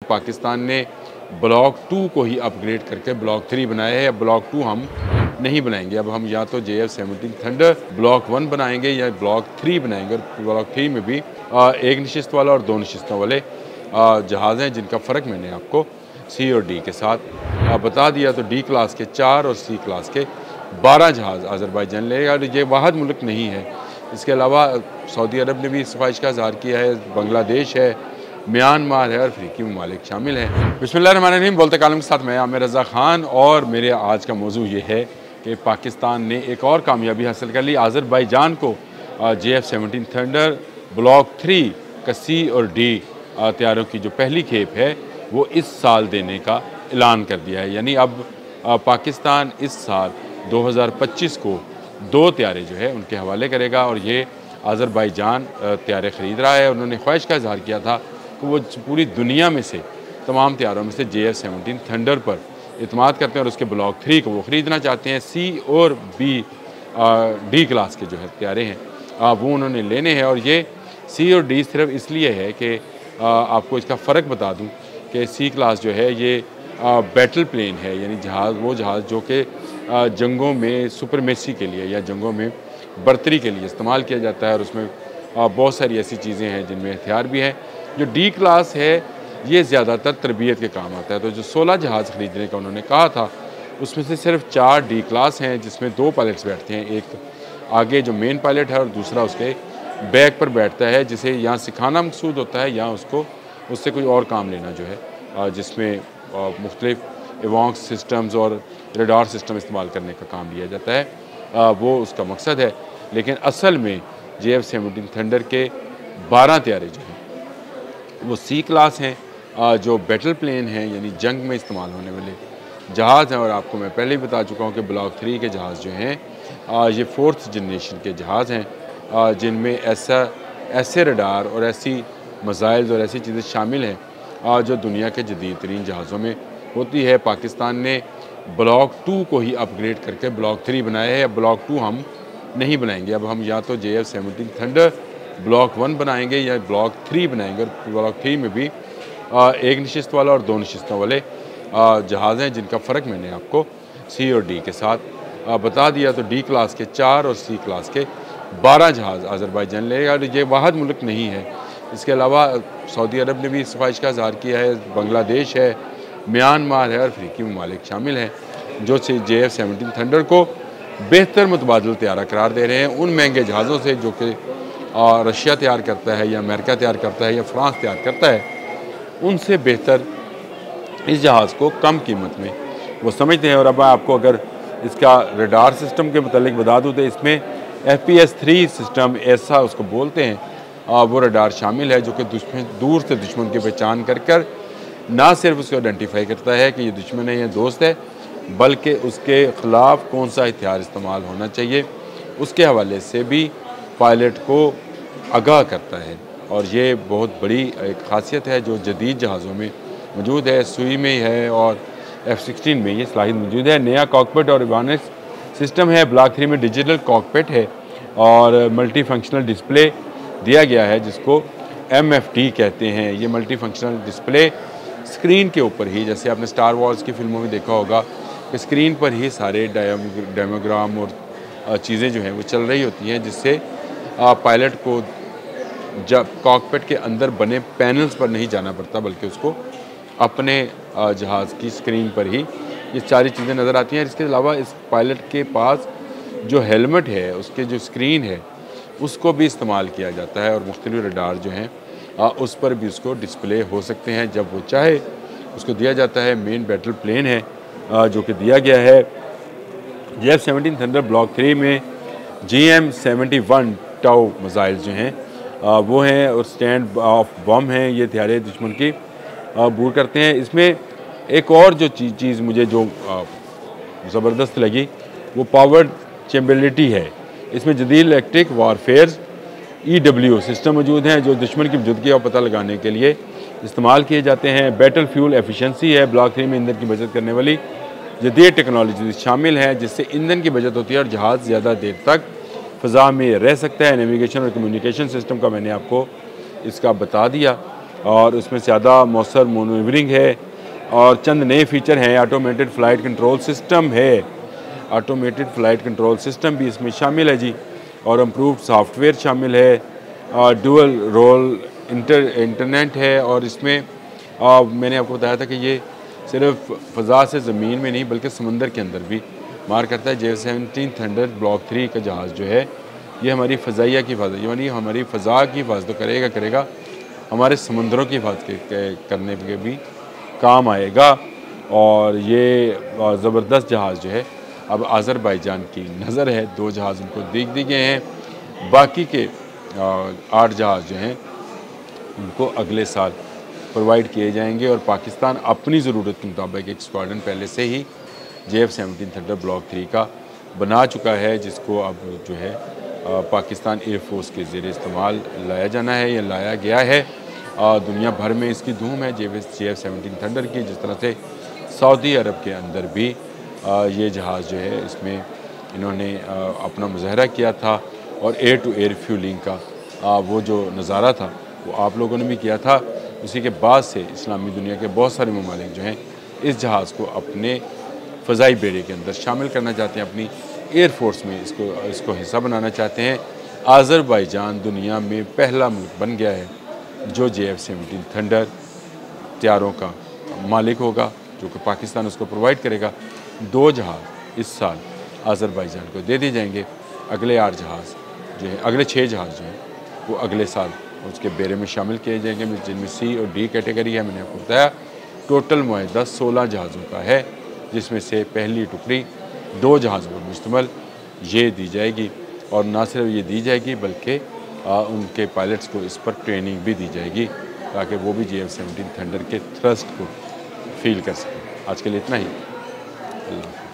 पाकिस्तान ने ब्लॉक 2 को ही अपग्रेड करके ब्लॉक 3 बनाया है। ब्लॉक 2 हम नहीं बनाएंगे, अब हम या तो JF-17 थंडर ब्लॉक 1 बनाएंगे या ब्लॉक 3 बनाएंगे। और ब्लॉक 3 में भी एक नशिस्त वाला और 2 नशिस्तों वाले जहाज़ हैं, जिनका फ़र्क मैंने आपको C और D के साथ बता दिया। तो D क्लास के 4 और C क्लास के 12 जहाज़ अज़रबैजान लेगा। और ये वाहिद मुल्क नहीं है, इसके अलावा सऊदी अरब ने भी इस ख्वाहिश का इज़हार किया है, बांग्लादेश है, म्यांमार है और अफ्रीकी ममालिक शामिल हैं। बिस्मिल्लाहिर्रहमानिर्रहीम, बोलते कालम के साथ मैं आमिर रज़ा ख़ान। और मेरे आज का मौजू ये है कि पाकिस्तान ने एक और कामयाबी हासिल कर ली। अज़रबैजान को JF-17 थंडर ब्लॉक 3 का C और D तैयारों की जो पहली खेप है वो इस साल देने का ऐलान कर दिया है। यानी अब पाकिस्तान इस साल 2025 को 2 तैयारे जो है उनके हवाले करेगा। और ये अज़रबैजान तैयारे ख़रीद रहा है। उन्होंने ख्वाहिश का इज़हार किया था कि वो पूरी दुनिया में से तमाम तैयारों में से JF-17 थंडर पर इत्माद करते हैं और उसके ब्लॉक 3 को वो ख़रीदना चाहते हैं। C और D क्लास के जो है तैयारे हैं वो उन्होंने लेने हैं। और ये C और D सिर्फ इसलिए है कि आपको इसका फ़र्क बता दूं कि C क्लास जो है ये बैटल प्लेन है, यानी वो जहाज़ जो कि जंगों में सुपरमेसी के लिए या जंगों में बर्तरी के लिए इस्तेमाल किया जाता है। और उसमें बहुत सारी ऐसी चीज़ें हैं जिनमें हथियार भी हैं। जो D क्लास है ये ज़्यादातर तरबियत के काम आता है। तो जो 16 जहाज़ ख़रीदने का उन्होंने कहा था उसमें से सिर्फ 4 D क्लास हैं, जिसमें 2 पायलट्स बैठते हैं, एक आगे जो मेन पायलट है और दूसरा उसके बैक पर बैठता है, जिसे यहाँ सिखाना मकसूद होता है या उससे कोई और काम लेना जो है, जिसमें मुख्तलिफ एवॉन्क्स सिस्टम्स और रडार सिस्टम इस्तेमाल करने का काम लिया जाता है, वो उसका मकसद है। लेकिन असल में JF-17 थंडर के 12 तैयारे जो हैं वो C क्लास हैं, जो बैटल प्लेन हैं, यानी जंग में इस्तेमाल होने वाले जहाज़ हैं। और आपको मैं पहले ही बता चुका हूँ कि ब्लॉक 3 के जहाज़ जो हैं ये 4th जनरेशन के जहाज़ हैं, जिनमें ऐसे रडार और ऐसी मिसाइल्स और ऐसी चीज़ें शामिल हैं जो दुनिया के जदीद तरीन जहाज़ों में होती है। पाकिस्तान ने ब्लॉक 2 को ही अपग्रेड करके ब्लॉक 3 बनाया है। ब्लॉक 2 हम नहीं बनाएंगे, अब हम या तो JF-17 थंडर ब्लॉक 1 बनाएंगे या ब्लॉक 3 बनाएंगे। और ब्लॉक 3 में भी एक नशिस्त वाला और 2 नशिस्तों वाले जहाज़ हैं, जिनका फ़र्क मैंने आपको C और D के साथ बता दिया। तो D क्लास के 4 और C क्लास के 12 जहाज़ अज़रबैजान लेगा। और ये वाहिद मुल्क नहीं है, इसके अलावा सऊदी अरब ने भी इस ख्वाहिश का इज़हार किया है, बांग्लादेश है, म्यांमार है और अफ्रीकी ममालिक शामिल हैं, जो JF-17 थंडर को बेहतर मुतबादिल तैयारा करार दे रहे हैं उन महंगे जहाज़ों से जो कि रशिया तैयार करता है या अमेरिका तैयार करता है या फ्रांस तैयार करता है। उनसे बेहतर इस जहाज़ को कम कीमत में वो समझते हैं। और अब आपको अगर इसका रडार सिस्टम के मतलब बता दूँ तो इसमें FPS-3 सिस्टम ऐसा उसको बोलते हैं, वो रडार शामिल है जो कि दूर से दुश्मन की पहचान कर ना सिर्फ उसको आइडेंटिफाई करता है कि ये दुश्मन है या दोस्त है, बल्कि उसके ख़िलाफ़ कौन सा हथियार इस्तेमाल होना चाहिए उसके हवाले से भी पायलट को आगाह करता है। और ये बहुत बड़ी एक ख़ासियत है जो जदीद जहाज़ों में मौजूद है। सुई में है और F-16 में ये सलाहियत मौजूद है। नया कॉकपिट और एवियोनिक्स सिस्टम है। ब्लॉक 3 में डिजिटल कॉकपिट है और मल्टी फंक्शनल डिस्प्ले दिया गया है, जिसको MFD कहते हैं। ये मल्टी फंक्शनल डिस्प्ले स्क्रीन के ऊपर ही, जैसे आपने स्टार वॉर्स की फिल्मों में देखा होगा कि स्क्रीन पर ही सारे डेमोग्राम और चीज़ें जो हैं वो चल रही होती हैं, जिससे पायलट को जब कॉकपिट के अंदर बने पैनल्स पर नहीं जाना पड़ता, बल्कि उसको अपने जहाज़ की स्क्रीन पर ही ये सारी चीज़ें नज़र आती हैं। इसके अलावा इस पायलट के पास जो हेलमेट है, उसके जो स्क्रीन है, उसको भी इस्तेमाल किया जाता है और मुख्तलिफ रडार जो हैं उस पर भी उसको डिस्प्ले हो सकते हैं जब वो चाहे। उसको दिया जाता है। मेन बैटल प्लेन है जो कि दिया गया है। JF-17 थंडर ब्लॉक 3 में GM-71 टाउ मिसाइल्स जो हैं वो हैं और स्टैंड ऑफ बम हैं। ये हथियारे दुश्मन की बूर करते हैं। इसमें एक और जो चीज़ मुझे जो ज़बरदस्त लगी वो पावर चेम्बिलिटी है। इसमें जदीद इलेक्ट्रिक वारफेयर EW सिस्टम मौजूद हैं जो दुश्मन की मौजूदगी का पता लगाने के लिए इस्तेमाल किए जाते हैं। बैटल फ्यूल एफिशिएंसी है। ब्लॉक 3 में ईंधन की बचत करने वाली जदीद टेक्नोलॉजी शामिल है, जिससे ईंधन की बचत होती है और जहाज़ ज़्यादा देर तक फ़ज़ा में रह सकता है। नेविगेशन और कम्युनिकेशन सिस्टम का मैंने आपको इसका बता दिया। और उसमें ज़्यादा मौसर मैनूवरिंग है और चंद नए फीचर हैं। ऑटोमेटेड फ़्लाइट कंट्रोल सिस्टम है, ऑटोमेटेड फ़्लाइट कंट्रोल सिस्टम भी इसमें शामिल है जी, और इम्प्रूव्ड सॉफ्टवेयर शामिल है, डुअल रोल इंटरनेट है। और इसमें मैंने आपको बताया था कि ये सिर्फ फ़ज़ा से ज़मीन में नहीं बल्कि समंदर के अंदर भी मार करता है। JF-17 थंडर ब्लॉक 3 का जहाज़ जो है ये हमारी फ़ज़ाइया की हिफाजत, यानी हमारी फ़ज़ा की हिफाजत तो करेगा, हमारे समंदरों की हिफाजत करने के भी काम आएगा। और ये ज़बरदस्त जहाज़ जो है अब आज़रबाईजान की नज़र है, 2 जहाज़ उनको दी गए हैं। बाकी के 8 जहाज़ जो हैं उनको अगले साल प्रोवाइड किए जाएंगे और पाकिस्तान अपनी ज़रूरत के मुताबिक एक स्क्वाड्रन पहले से ही JF-17 थंडर ब्लॉक 3 का बना चुका है, जिसको अब जो है पाकिस्तान एयरफोर्स के ज़रिए इस्तेमाल लाया जाना है या लाया गया है। दुनिया भर में इसकी धूम है JF-17 थंडर की। जिस तरह से सऊदी अरब के अंदर भी ये जहाज़ जो है इसमें इन्होंने अपना मुज़ाहरा किया था और एयर टू एयर फ्यूलिंग का वो जो नज़ारा था वो आप लोगों ने भी किया था। उसी के बाद से इस्लामी दुनिया के बहुत सारे ममालिक जो हैं इस जहाज़ को अपने फ़ज़ाई बेड़े के अंदर शामिल करना चाहते हैं, अपनी एयर फोर्स में इसको हिस्सा बनाना चाहते हैं। आज़रबाईजान दुनिया में पहला मुल्क बन गया है जो JF-17 थंडर तैयारों का मालिक होगा, जो कि पाकिस्तान उसको प्रोवाइड करेगा। 2 जहाज़ इस साल आज़रबाईजान को दे दिए जाएंगे। अगले 8 जहाज़ जो है, अगले 6 जहाज़ जो हैं वो अगले साल उसके बेड़े में शामिल किए जाएंगे, जिनमें C और D कैटेगरी है। मैंने आपको बताया टोटल मुआहदा 16 जहाज़ों का है, जिसमें से पहली टुकड़ी 2 जहाज़ों पर मुश्तमिल ये दी जाएगी। और ना सिर्फ ये दी जाएगी बल्कि उनके पायलट्स को इस पर ट्रेनिंग भी दी जाएगी ताकि वो भी JF-17 थंडर के थ्रस्ट को फील कर सकें। आज के लिए इतना ही। अल्लाह।